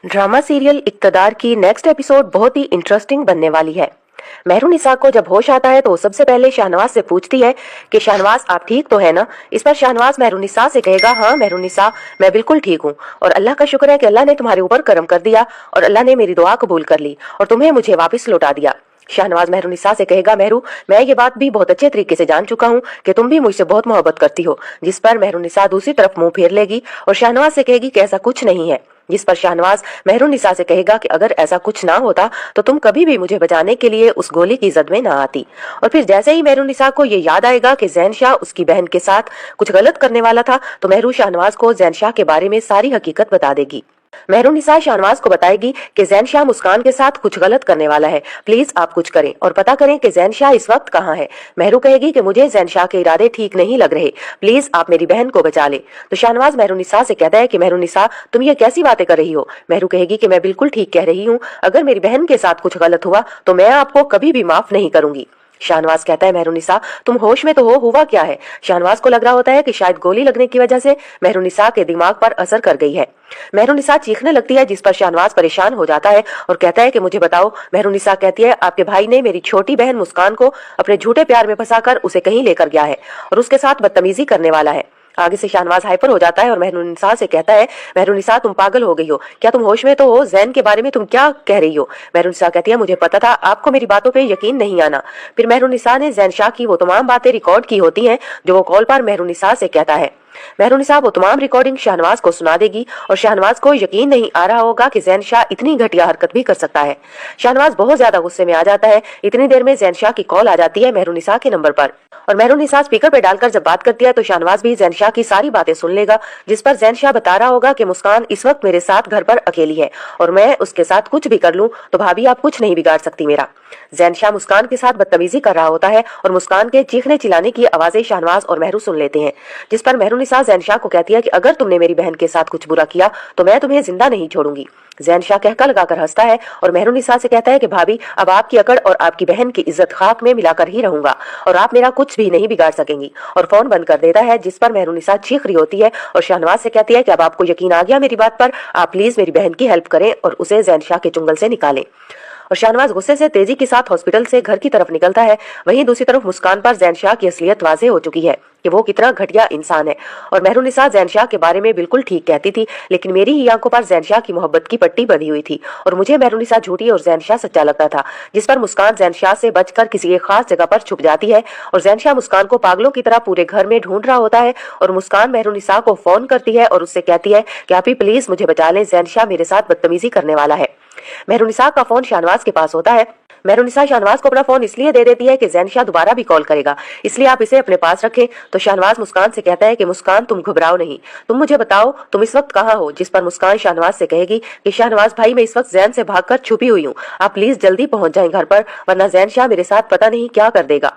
Drama serial इक्तदार की next episode बहुत ही interesting बनने वाली है। मेहरुनिसा को जब होश आता है तो सबसे पहले शाहनवाज से पूछती है कि शाहनवाज आप ठीक तो है ना। इस पर शाहनवाज मेहरुनिसा से कहेगा हाँ मेहरुनिसा मैं बिल्कुल ठीक हूँ और अल्लाह का शुक्र है कि अल्लाह ने तुम्हारे ऊपर करम कर दिया और अल्लाह ने मेरी दुआ कबूल कर ली और तुम्हें मुझे वापस लौटा दिया। शाहनवाज मेहरुनिसा से कहेगा मेहरू मैं ये बात भी बहुत अच्छे तरीके से जान चुका हूँ कि तुम भी मुझसे बहुत मोहब्बत करती हो। जिस पर मेहरुनिसा दूसरी तरफ मुंह फेर लेगी और शाहनवाज से कहेगी कि ऐसा कुछ नहीं है। जिस पर शाहनवाज मेहरुनिसा से कहेगा कि अगर ऐसा कुछ ना होता तो तुम कभी भी मुझे बचाने के लिए उस गोली की जद में ना आती। और फिर जैसे ही मेहरुनिसा को ये याद आएगा कि जैन शाह उसकी बहन के साथ कुछ गलत करने वाला था तो मेहरू शाहनवाज को जैन शाह के बारे में सारी हकीकत बता देगी। मेहरुनिसा शाहनवाज को बताएगी कि जैन शाह मुस्कान के साथ कुछ गलत करने वाला है, प्लीज आप कुछ करें और पता करें कि जैन शाह इस वक्त कहाँ है। मेहरू कहेगी कि मुझे जैन शाह के इरादे ठीक नहीं लग रहे, प्लीज आप मेरी बहन को बचा ले। तो शाहनवाज मेहरुनिसा से कहता है कि मेहरुनिसा तुम ये कैसी बातें कर रही हो। मेहरू कहेगी कि मैं बिल्कुल ठीक कह रही हूँ, अगर मेरी बहन के साथ कुछ गलत हुआ तो मैं आपको कभी भी माफ नहीं करूंगी। शाहनवाज कहता है मेहरुनिसा तुम होश में तो हो, हुआ क्या है। शाहनवाज को लग रहा होता है कि शायद गोली लगने की वजह से मेहरुनिसा के दिमाग पर असर कर गई है। मेहरुनिसा चीखने लगती है जिस पर शाहनवाज परेशान हो जाता है और कहता है कि मुझे बताओ। मेहरुनिसा कहती है आपके भाई ने मेरी छोटी बहन मुस्कान को अपने झूठे प्यार में फंसाकर उसे कहीं लेकर गया है और उसके साथ बदतमीजी करने वाला है। आगे से शाहनवाज हाइपर हो जाता है और मेहरुनिसा से कहता है मेहरुनिसा तुम पागल हो गई हो, क्या तुम होश में तो हो। जैन के बारे में तुम क्या कह रही हो। मेहरुनिसा कहती है मुझे पता था आपको मेरी बातों पे यकीन नहीं आना। फिर मेहरुनिसा ने जैन शाह की वो तमाम बातें रिकॉर्ड की होती हैं जो वो कॉल पर मेहरुनिसा से कहता है। मेहरुनिसा वो तमाम रिकॉर्डिंग शाहनवाज को सुना देगी और शाहनवाज को यकीन नहीं आ रहा होगा कि जैन शाह इतनी घटिया हरकत भी कर सकता है। शाहनवाज बहुत ज्यादा गुस्से में आ जाता है। इतनी देर में जैन शाह की कॉल आ जाती है मेहरुनिसा के नंबर पर और मेहरुनिसा स्पीकर पे डालकर जब बात करती है तो शाहनवाज भी जैन शाह की सारी बातें सुन लेगा। जिस पर जैन शाह बता रहा होगा कि मुस्कान इस वक्त मेरे साथ घर पर अकेली है और मैं उसके साथ कुछ भी कर लूं तो भाभी आप कुछ नहीं बिगाड़ सकती मेरा। जैन शाह मुस्कान के साथ बदतमीजी कर रहा होता है और मुस्कान के चीखने चिल्लाने की आवाजें शाहनवाज और मेहरू सुन लेते हैं। जिस पर मेहरुनिसा जैन शाह को कहती है कि अगर तुमने मेरी बहन के साथ कुछ बुरा किया तो मैं तुम्हें जिंदा नहीं छोड़ूंगी। जैन शाह कहका लगाकर हंसता है और मेहरुनिसा से कहता है कि भाभी अब आपकी अकड़ और आपकी बहन की इज्जत खाक में मिलाकर ही रहूंगा और आप मेरा कुछ भी नहीं बिगाड़ सकेंगी और फोन बंद कर देता है। जिस पर मेहरुनिसा चीख रही होती है और शाहनवाज से कहती है कि अब आपको यकीन आ गया मेरी बात पर, आप प्लीज मेरी बहन की हेल्प करें और उसे जैन शाह के चुंगल से निकालें। और शाहनवाज गुस्से से तेजी के साथ हॉस्पिटल से घर की तरफ निकलता है। वहीं दूसरी तरफ मुस्कान पर जैन शाह की असलियत वाज़ेह हो चुकी है कि वो कितना घटिया इंसान है। और मेहरुनिसा जैन शाह के बारे में बिल्कुल ठीक कहती थी, लेकिन मेरी ही आंखों पर जैन शाह की मोहब्बत की पट्टी बंधी हुई थी और मुझे मेहरुनिसा झूठी और जैन शाह सच्चा लगता था। जिस पर मुस्कान जैन शाह से बचकर किसी एक खास जगह पर छुप जाती है और जैन शाह मुस्कान को पागलों की तरह पूरे घर में ढूंढ रहा होता है और मुस्कान मेहरुनिसा को फोन करती है और उससे कहती है कि आप ही प्लीज मुझे बचा लें, जैन शाह मेरे साथ बदतमीजी करने वाला है। मेहरुनिसा का फोन शाहनवाज के पास होता है। मेहरुनिसा शाहनवाज को अपना फोन इसलिए दे देती है कि जैन शाह दोबारा भी कॉल करेगा, इसलिए आप इसे अपने पास रखें। तो शाहनवाज मुस्कान से कहता है कि मुस्कान तुम घबराओ नहीं, तुम मुझे बताओ तुम इस वक्त कहाँ हो। जिस पर मुस्कान शाहनवाज से कहेगी कि शाहनवाज भाई मैं इस वक्त जैन से भागकर छुपी हुई हूँ, आप प्लीज जल्दी पहुंच जाएं घर पर, वरना जैन शाह मेरे साथ पता नहीं क्या कर देगा।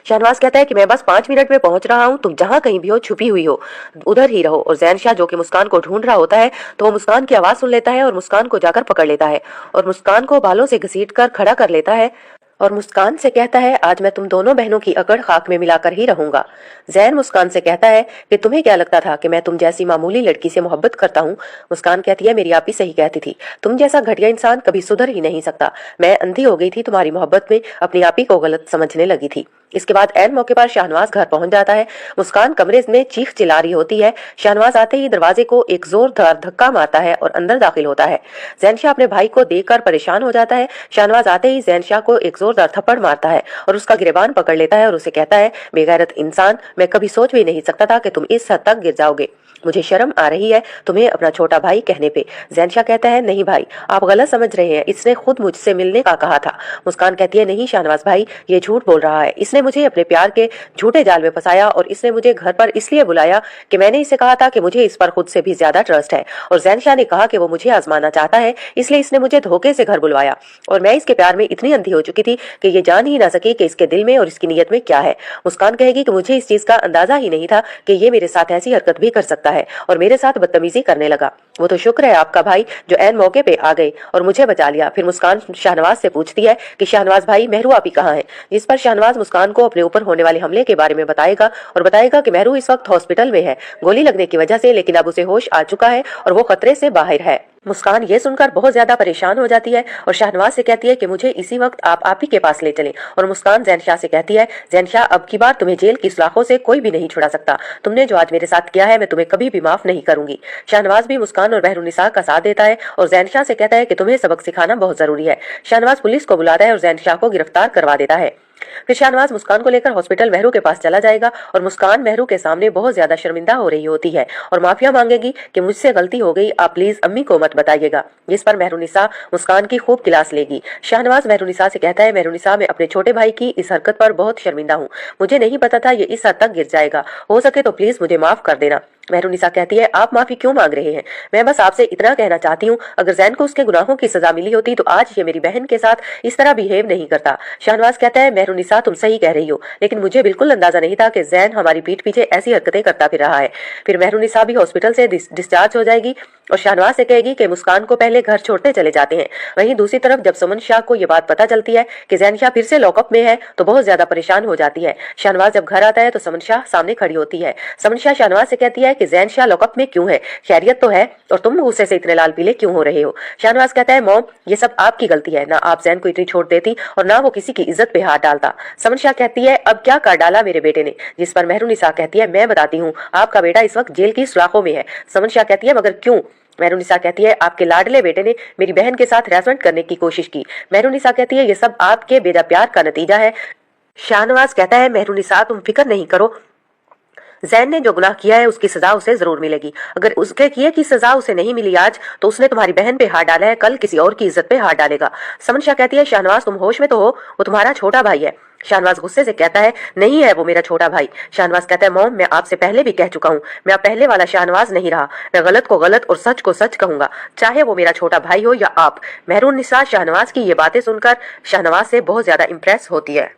शाहनवाज कहता है कि मैं बस 5 मिनट में पहुंच रहा हूं, तुम जहां कहीं भी हो छुपी हुई हो उधर ही रहो। और जैन शाह जो कि मुस्कान को ढूंढ रहा होता है तो वो मुस्कान की आवाज सुन लेता है और मुस्कान को जाकर पकड़ लेता है और मुस्कान को बालों से घसीटकर खड़ा कर लेता है और मुस्कान से कहता है आज मैं तुम दोनों बहनों की अकड़ खाक में मिलाकर ही रहूंगा। जैन मुस्कान से कहता है कि तुम्हें क्या लगता था कि मैं तुम जैसी मामूली लड़की से मोहब्बत करता हूँ। मुस्कान कहती है मेरी आप ही सही कहती थी, तुम जैसा घटिया इंसान कभी सुधर ही नहीं सकता। मैं अंधी हो गई थी तुम्हारी मोहब्बत में, अपनी आप ही को गलत समझने लगी थी। इसके बाद ऐन मौके पर शाहनवाज घर पहुंच जाता है। मुस्कान कमरे में चीख चिल्ला रही होती है। शाहनवाज आते ही दरवाजे को एक जोरदार धक्का मारता है और अंदर दाखिल होता है। जैन शाह अपने भाई को देखकर परेशान हो जाता है। शाहनवाज आते ही जैन शाह को एक जोरदार थप्पड़ मारता है और उसका गिरबान पकड़ लेता है और उसे कहता है बेगैरत इंसान, मैं कभी सोच भी नहीं सकता था कि तुम इस हद तक गिर जाओगे, मुझे शर्म आ रही है तुम्हें अपना छोटा भाई कहने पे। जैन शाह कहता है नहीं भाई आप गलत समझ रहे हैं, इसने खुद मुझसे मिलने का कहा था। मुस्कान कहती है नहीं शाहनवाज भाई ये झूठ बोल रहा है, इसने मुझे अपने प्यार के झूठे जाल में फंसाया और इसने मुझे घर पर इसलिए बुलाया कि मैंने इसे कहा था कि मुझे इस पर खुद से भी ज्यादा ट्रस्ट है और जैन शाह ने कहा कि वो मुझे आजमाना चाहता है, इसलिए इसने मुझे धोखे से घर बुलवाया और मैं इसके प्यार में इतनी अंधी हो चुकी थी कि ये जान ही ना सकी कि इसके दिल में और इसकी नीयत में क्या है। मुस्कान कहेगी कि मुझे इस चीज का अंदाजा ही नहीं था कि ये मेरे साथ ऐसी हरकत भी कर सकता है और मेरे साथ बदतमीजी करने लगा। वो तो शुक्र है आपका भाई जो ऐन मौके पे आ गए और मुझे बचा लिया। फिर मुस्कान शाहनवाज से पूछती है कि शाहनवाज भाई मेहरू आप ही कहाँ है। जिस पर शाहनवाज मुस्कान को अपने ऊपर होने वाले हमले के बारे में बताएगा और बताएगा कि मेहरू इस वक्त हॉस्पिटल में है गोली लगने की वजह से, लेकिन अब उसे होश आ चुका है और वो खतरे से बाहर है। मुस्कान ये सुनकर बहुत ज्यादा परेशान हो जाती है और शाहनवाज से कहती है कि मुझे इसी वक्त आप ही के पास ले चलें। और मुस्कान ज़ैनशाह से कहती है, ज़ैनशाह अब की बार तुम्हें जेल की सलाखों से कोई भी नहीं छुड़ा सकता। तुमने जो आज मेरे साथ किया है मैं तुम्हें कभी भी माफ नहीं करूंगी। शाहनवाज भी मुस्कान और मेहरुन्निसा का साथ देता है और ज़ैनशाह से कहता है कि तुम्हें सबक सिखाना बहुत जरूरी है। शाहनवाज पुलिस को बुलाता है और ज़ैनशाह को गिरफ्तार करवा देता है। फिर शाहनवाज मुस्कान को लेकर हॉस्पिटल मेहरू के पास चला जाएगा और मुस्कान मेहरू के सामने बहुत ज्यादा शर्मिंदा हो रही होती है और माफिया मांगेगी कि मुझसे गलती हो गई, आप प्लीज अम्मी को मत बताइएगा। जिस पर मेहरुन्निसा मुस्कान की खूब क्लास लेगी। शाहनवाज मेहरुन्निसा से कहता है, मेहरुन्निसा मैं अपने छोटे भाई की इस हरकत पर बहुत शर्मिंदा हूँ, मुझे नहीं पता था ये इस हद तक गिर जाएगा, हो सके तो प्लीज मुझे माफ कर देना। मेहरुन्निसा कहती है, आप माफी क्यों मांग रहे हैं, मैं बस आपसे इतना कहना चाहती हूँ अगर ज़ैन को उसके गुनाहों की सजा मिली होती तो आज ये मेरी बहन के साथ इस तरह बिहेव नहीं करता। शाहनवाज कहता है, मेहरुन्निसा तुम सही कह रही हो, लेकिन मुझे बिल्कुल अंदाजा नहीं था कि ज़ैन हमारी पीठ पीछे ऐसी हरकतें करता फिर रहा है। फिर मेहरुन्निसा भी हॉस्पिटल से डिस्चार्ज हो जाएगी और शाहनवाज से कहेगी कि मुस्कान को पहले घर छोड़ते चले जाते हैं। वहीं दूसरी तरफ जब सुमन शाह को ये बात पता चलती है कि ज़ैन शाह फिर से लॉकअप में है तो बहुत ज्यादा परेशान हो जाती है। शाहनवाज जब घर आता है तो सुमन शाह सामने खड़ी होती है। सुमन शाह शाहनवाज से कहती है कि ज़ैन शाह लॉकअप में क्यों है, खैरियत तो है, और तुम गुस्से से इतने लाल पीले क्यों हो रहे हो। शाहनवाज कहता है, मॉम ये सब आपकी गलती है, ना आप ज़ैन को इतनी छोड़ देती और ना वो किसी की इज्जत पे हाथ डालता। सुमन शाह कहती है, अब क्या कर डाला मेरे बेटे ने। जिस पर मेहरुन्निसा कहती है, मैं बताती हूँ, आपका बेटा इस वक्त जेल की सुराखों में है। सुमन शाह कहती है, मगर क्यों। मेहरुन्निसा कहती है, आपके लाडले बेटे ने मेरी बहन के साथ हरासमेंट करने की कोशिश की। मेहरुन्निसा कहती है, ये सब आपके बेजा प्यार का नतीजा है। शाहनवाज कहता है, मेहरुन्निसा तुम फिक्र नहीं करो, ज़ैन ने जो गुनाह किया है उसकी सजा उसे जरूर मिलेगी। अगर उसके किए की सजा उसे नहीं मिली आज तो उसने तुम्हारी बहन पे हाथ डाला है, कल किसी और की इज्जत पे हाथ डालेगा। समन शाह कहती है, शाहनवाज तुम होश में तो हो, वो तुम्हारा छोटा भाई है। शाहनवाज गुस्से से कहता है, नहीं है वो मेरा छोटा भाई। शाहनवाज कहता है, मॉम मैं आपसे पहले भी कह चुका हूँ, मैं अब पहले वाला शाहनवाज नहीं रहा, मैं गलत को गलत और सच को सच कहूंगा, चाहे वो मेरा छोटा भाई हो या आप। मेहरुन्निसा शाहनवाज की ये बातें सुनकर शाहनवाज से बहुत ज्यादा इम्प्रेस होती है।